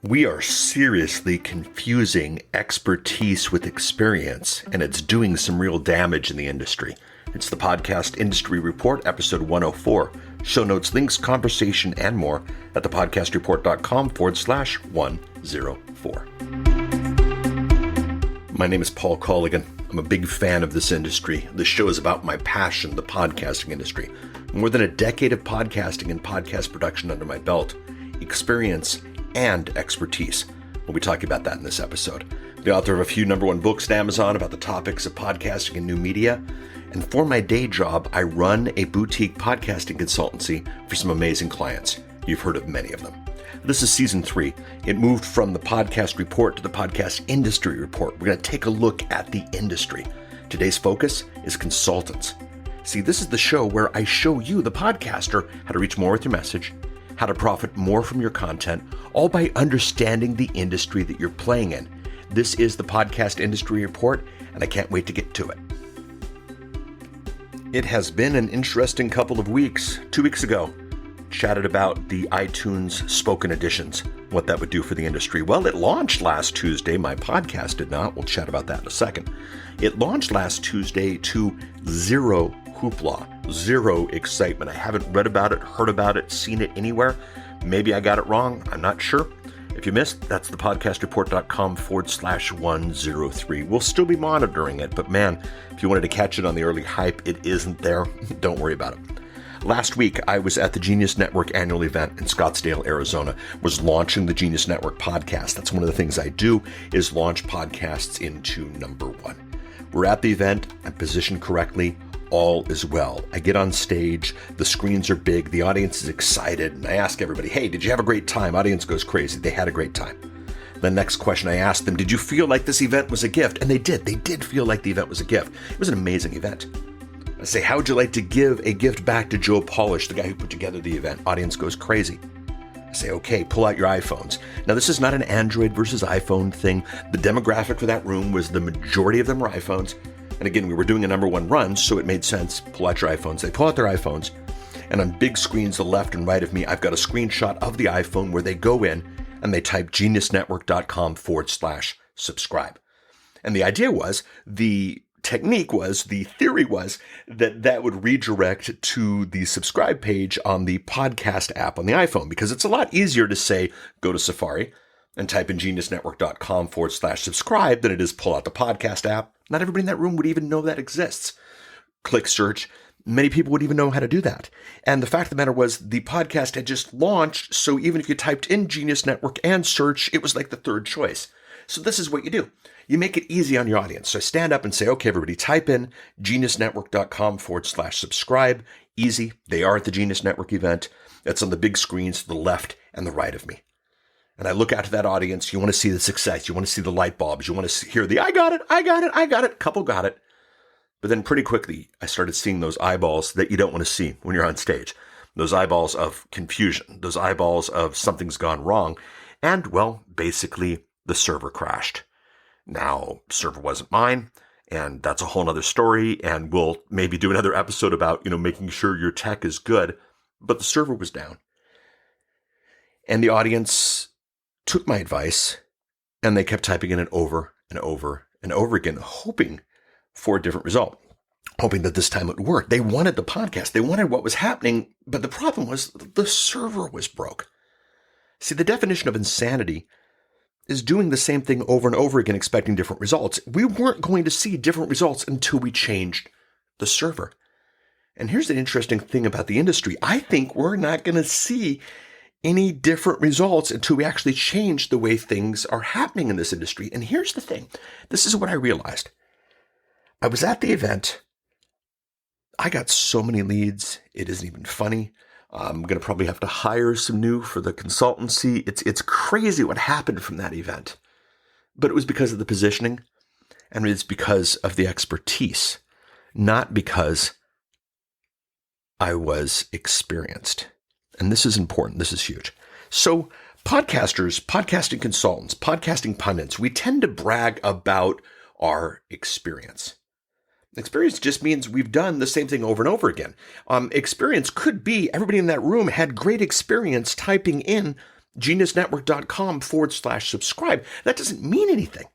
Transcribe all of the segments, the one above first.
We are seriously confusing expertise with experience, and it's doing some real damage in the industry. It's the Podcast Industry Report, episode 104. Show notes, links, conversation, and more at thepodcastreport.com/104. My name is Paul Colligan. I'm a big fan of this industry. This show is about my passion, the podcasting industry. More than a decade of podcasting and podcast production under my belt, experience, and expertise. We'll be talking about that in this episode. The author of a few number one books at Amazon about the topics of podcasting and new media. And for my day job, I run a boutique podcasting consultancy for some amazing clients. You've heard of many of them. This is season 3. It moved from the podcast report to the podcast industry report. We're going to take a look at the industry. Today's focus is consultants. See, this is the show where I show you, the podcaster, how to reach more with your message, how to profit more from your content, all by understanding the industry that you're playing in. This is the Podcast Industry Report, and I can't wait to get to it. It has been an interesting couple of weeks. 2 weeks ago, chatted about the iTunes spoken editions, what that would do for the industry. Well, it launched last Tuesday. My podcast did not. We'll chat about that in a second. It launched last Tuesday to zero hoopla, zero excitement. I haven't read about it, heard about it, seen it anywhere. Maybe I got it wrong. I'm not sure. If you missed, that's thepodcastreport.com/103. We'll still be monitoring it, but man, if you wanted to catch it on the early hype, it isn't there. Don't worry about it. Last week, I was at the Genius Network annual event in Scottsdale, Arizona, was launching the Genius Network podcast. That's one of the things I do, is launch podcasts into number one. We're at the event, I'm positioned correctly, all is well. I get on stage, the screens are big, the audience is excited, and I ask everybody, hey, did you have a great time? Audience goes crazy. They had a great time. The next question I asked them, did you feel like this event was a gift? And they did. They did feel like the event was a gift. It was an amazing event. I say, how would you like to give a gift back to Joe Polish, the guy who put together the event? Audience goes crazy. I say, okay, pull out your iPhones. Now, this is not an Android versus iPhone thing. The demographic for that room was the majority of them were iPhones. And again, we were doing a number one run, so it made sense. Pull out your iPhones. They pull out their iPhones. And on big screens, the left and right of me, I've got a screenshot of the iPhone where they go in and they type geniusnetwork.com/subscribe. And the idea was, the technique was, the theory was that that would redirect to the subscribe page on the podcast app on the iPhone, because it's a lot easier to say, go to Safari and type in geniusnetwork.com/subscribe than it is pull out the podcast app. Not everybody in that room would even know that exists. Click search. Many people would even know how to do that. And the fact of the matter was, the podcast had just launched, so even if you typed in Genius Network and search, it was like the third choice. So this is what you do. You make it easy on your audience. So I stand up and say, okay, everybody, type in geniusnetwork.com/subscribe. Easy. They are at the Genius Network event. That's on the big screens to the left and the right of me. And I look out to that audience. You want to see the success. You want to see the light bulbs. You want to hear the, I got it. Couple got it. But then pretty quickly, I started seeing those eyeballs that you don't want to see when you're on stage. Those eyeballs of confusion. Those eyeballs of something's gone wrong. And, well, basically, the server crashed. Now, server wasn't mine. And that's a whole other story. And we'll maybe do another episode about, making sure your tech is good. But the server was down. And the audience took my advice, and they kept typing in it over and over and over again, hoping for a different result, hoping that this time it would work. They wanted the podcast. They wanted what was happening, but the problem was the server was broke. See, the definition of insanity is doing the same thing over and over again, expecting different results. We weren't going to see different results until we changed the server. And here's the interesting thing about the industry. I think we're not going to see any different results until we actually change the way things are happening in this industry. And here's the thing. This is what I realized. I was at the event. I got so many leads. It isn't even funny. I'm going to probably have to hire some new for the consultancy. It's crazy what happened from that event. But it was because of the positioning, and it's because of the expertise, not because I was experienced. And this is important. This is huge. So podcasters, podcasting consultants, podcasting pundits, we tend to brag about our experience. Experience just means we've done the same thing over and over again. Experience could be everybody in that room had great experience typing in geniusnetwork.com/subscribe. That doesn't mean anything.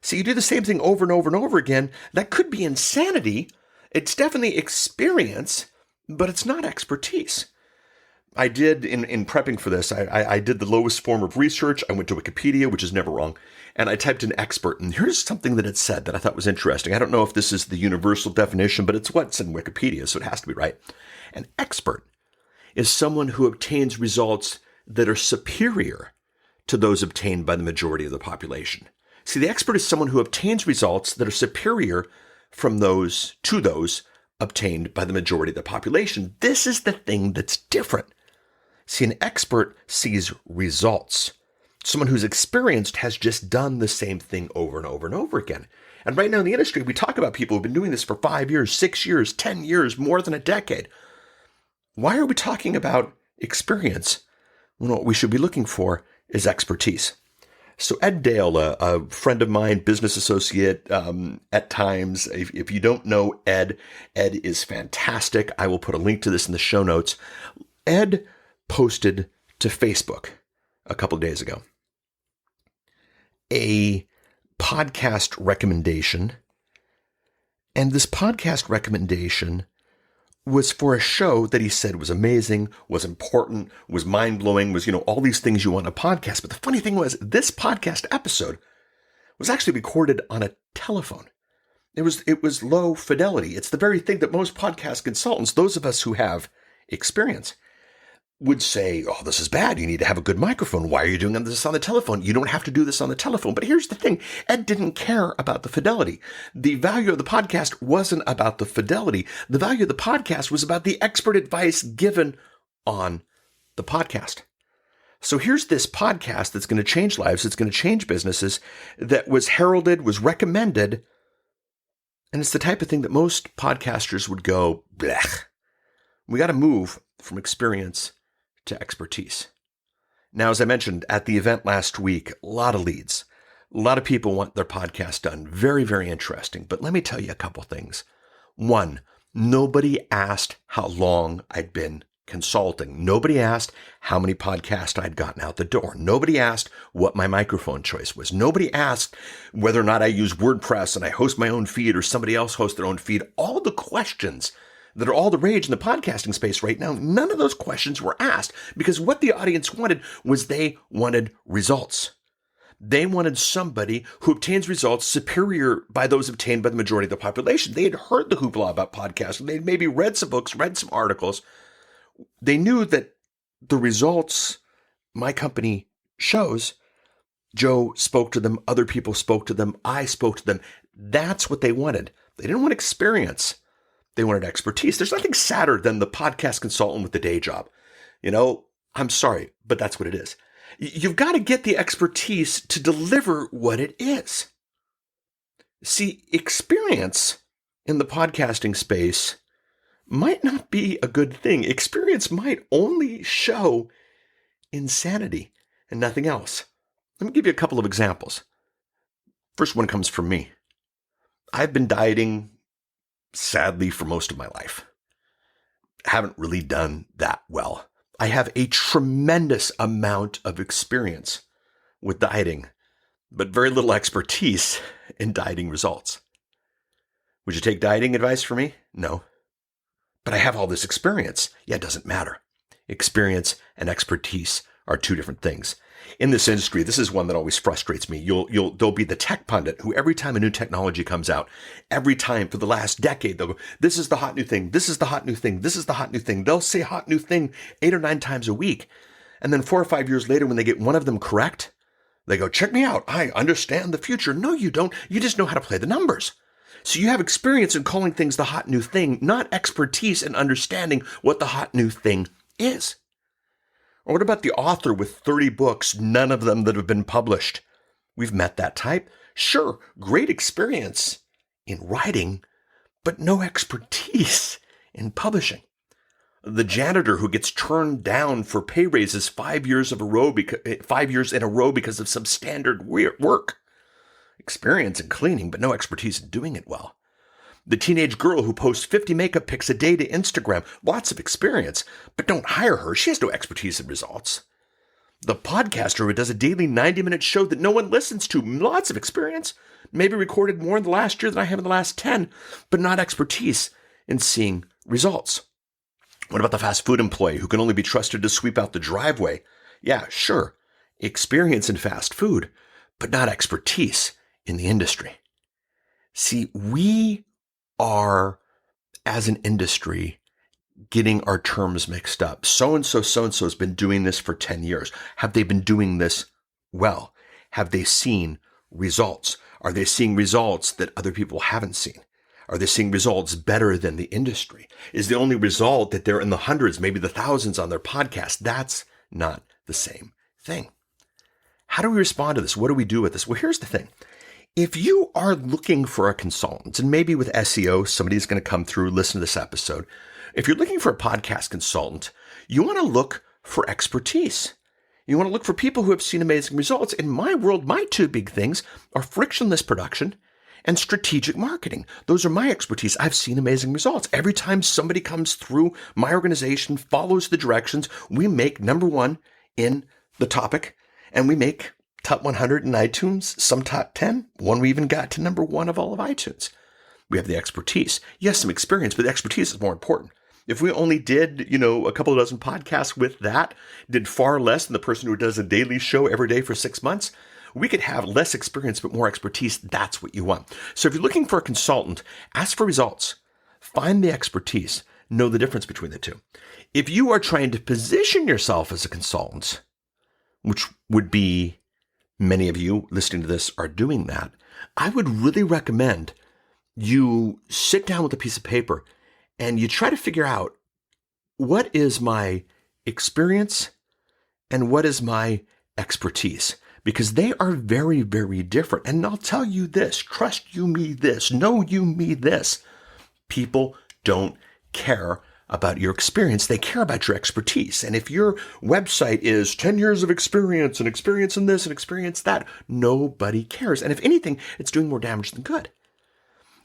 So you do the same thing over and over and over again. That could be insanity. It's definitely experience, but it's not expertise. I did, in prepping for this, I did the lowest form of research. I went to Wikipedia, which is never wrong, and I typed in expert. And here's something that it said that I thought was interesting. I don't know if this is the universal definition, but it's what's in Wikipedia, so it has to be right. An expert is someone who obtains results that are superior to those obtained by the majority of the population. See, the expert is someone who obtains results that are superior to those obtained by the majority of the population. This is the thing that's different. See, an expert sees results. Someone who's experienced has just done the same thing over and over and over again. And right now in the industry, we talk about people who've been doing this for 5 years, 6 years, 10 years, more than a decade. Why are we talking about experience when what we should be looking for is expertise? So Ed Dale, a friend of mine, business associate at times, if you don't know Ed is fantastic. I will put a link to this in the show notes. Ed posted to Facebook a couple of days ago a podcast recommendation. And this podcast recommendation was for a show that he said was amazing, was important, was mind-blowing, was, all these things you want in a podcast. But the funny thing was, this podcast episode was actually recorded on a telephone. It was low fidelity. It's the very thing that most podcast consultants, those of us who have experience, would say, oh, this is bad. You need to have a good microphone. Why are you doing this on the telephone? You don't have to do this on the telephone. But here's the thing. Ed didn't care about the fidelity. The value of the podcast wasn't about the fidelity. The value of the podcast was about the expert advice given on the podcast. So here's this podcast that's going to change lives. It's going to change businesses, that was heralded, was recommended. And it's the type of thing that most podcasters would go, blech. We got to move from experience to expertise. Now, as I mentioned at the event last week, a lot of leads. A lot of people want their podcast done. Very, very interesting. But let me tell you a couple things. One, nobody asked how long I'd been consulting. Nobody asked how many podcasts I'd gotten out the door. Nobody asked what my microphone choice was. Nobody asked whether or not I use WordPress and I host my own feed or somebody else hosts their own feed. All the questions that are all the rage in the podcasting space right now, none of those questions were asked, because what the audience wanted was they wanted results. They wanted somebody who obtains results superior by those obtained by the majority of the population. They had heard the hoopla about podcasting. They'd maybe read some books, read some articles. They knew that the results my company shows, Joe spoke to them, other people spoke to them, I spoke to them. That's what they wanted. They didn't want experience. They wanted expertise. There's nothing sadder than the podcast consultant with the day job. I'm sorry, but that's what it is. You've got to get the expertise to deliver what it is. See, experience in the podcasting space might not be a good thing. Experience might only show insanity and nothing else. Let me give you a couple of examples. First one comes from me. I've been dieting, sadly, for most of my life. Haven't really done that well. I have a tremendous amount of experience with dieting, but very little expertise in dieting results. Would you take dieting advice from me? No. But I have all this experience. Yeah, it doesn't matter. Experience and expertise are two different things. In this industry, this is one that always frustrates me. There'll be the tech pundit who every time a new technology comes out, every time for the last decade, they'll go, this is the hot new thing. This is the hot new thing. This is the hot new thing. They'll say hot new thing 8 or 9 times a week. And then 4 or 5 years later, when they get one of them correct, they go, check me out. I understand the future. No, you don't. You just know how to play the numbers. So you have experience in calling things the hot new thing, not expertise in understanding what the hot new thing is. Or what about the author with 30 books, none of them that have been published? We've met that type. Sure, great experience in writing, but no expertise in publishing. The janitor who gets turned down for pay raises 5 years in a row because of some standard work. Experience in cleaning, but no expertise in doing it well. The teenage girl who posts 50 makeup pics a day to Instagram, lots of experience, but don't hire her. She has no expertise in results. The podcaster who does a daily 90-minute show that no one listens to, lots of experience, maybe recorded more in the last year than I have in the last 10, but not expertise in seeing results. What about the fast food employee who can only be trusted to sweep out the driveway? Yeah, sure, experience in fast food, but not expertise in the industry. See, we are, as an industry, getting our terms mixed up. So-and-so has been doing this for 10 years. Have they been doing this well? Have they seen results? Are they seeing results that other people haven't seen? Are they seeing results better than the industry? Is the only result that they're in the hundreds, maybe the thousands on their podcast? That's not the same thing. How do we respond to this? What do we do with this? Well, here's the thing. If you are looking for a consultant, and maybe with SEO, somebody's going to come through, listen to this episode. If you're looking for a podcast consultant, you want to look for expertise. You want to look for people who have seen amazing results. In my world, my two big things are frictionless production and strategic marketing. Those are my expertise. I've seen amazing results. Every time somebody comes through my organization, follows the directions, we make number one in the topic, and we make top 100 in iTunes, some top 10. One we even got to number one of all of iTunes. We have the expertise. Yes, some experience, but the expertise is more important. If we only did, a couple of dozen podcasts with that, did far less than the person who does a daily show every day for 6 months, we could have less experience but more expertise. That's what you want. So if you're looking for a consultant, ask for results. Find the expertise. Know the difference between the two. If you are trying to position yourself as a consultant, which would be many of you listening to this are doing that, I would really recommend you sit down with a piece of paper and you try to figure out, what is my experience and what is my expertise? Because they are very, very different. And I'll tell you this, trust you me this, know you me this. People don't care about your experience. They care about your expertise. And if your website is 10 years of experience and experience in this and experience that, nobody cares. And if anything, it's doing more damage than good.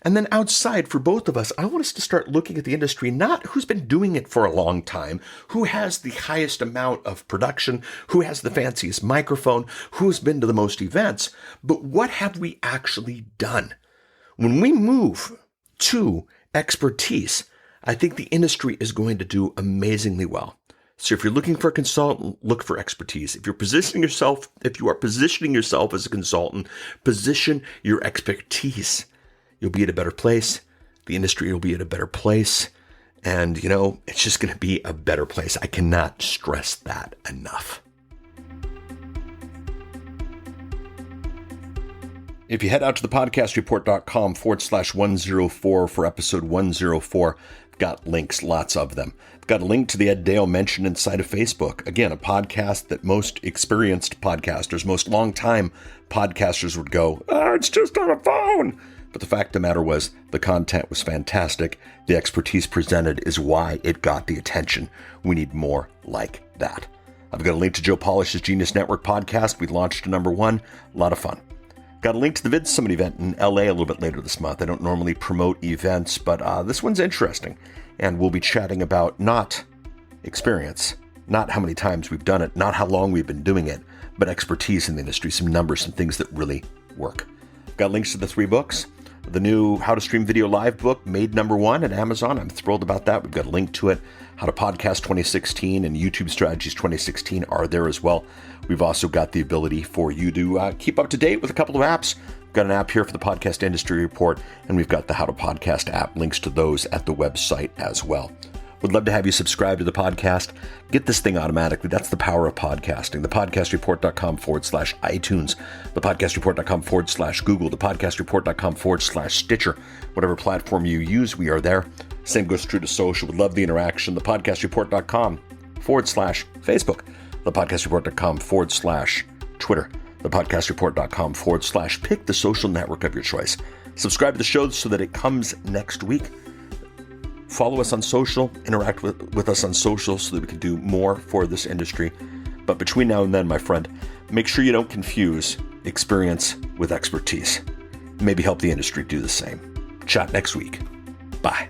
And then outside, for both of us, I want us to start looking at the industry, not who's been doing it for a long time, who has the highest amount of production, who has the fanciest microphone, who's been to the most events, but what have we actually done? When we move to expertise, I think the industry is going to do amazingly well. So if you're looking for a consultant, look for expertise. If you are positioning yourself as a consultant, position your expertise. You'll be at a better place. The industry will be at a better place. And, it's just going to be a better place. I cannot stress that enough. If you head out to the podcastreport.com/104 for episode 104, I've got links, lots of them. I've got a link to the Ed Dale mentioned inside of Facebook. Again, a podcast that most experienced podcasters, most long-time podcasters would go, it's just on a phone. But the fact of the matter was, the content was fantastic. The expertise presented is why it got the attention. We need more like that. I've got a link to Joe Polish's Genius Network podcast. We launched to number one. A lot of fun. Got a link to the Vid Summit event in LA a little bit later this month. I don't normally promote events, but this one's interesting. And we'll be chatting about not experience, not how many times we've done it, not how long we've been doing it, but expertise in the industry, some numbers, some things that really work. Got links to the 3 books. The new How to Stream Video Live book made number one at Amazon. I'm thrilled about that. We've got a link to it. How to Podcast 2016 and YouTube Strategies 2016 are there as well. We've also got the ability for you to keep up to date with a couple of apps. We've got an app here for the Podcast Industry Report, and we've got the How to Podcast app. Links to those at the website as well. Would love to have you subscribe to the podcast. Get this thing automatically. That's the power of podcasting. Thepodcastreport.com/iTunes, thepodcastreport.com/Google, thepodcastreport.com/Stitcher. Whatever platform you use, we are there. Same goes true to social. Would love the interaction. Thepodcastreport.com/Facebook, thepodcastreport.com/Twitter, thepodcastreport.com/pick the social network of your choice. Subscribe to the show so that it comes next week. Follow us on social, interact with us on social so that we can do more for this industry. But between now and then, my friend, make sure you don't confuse experience with expertise. Maybe help the industry do the same. Chat next week. Bye.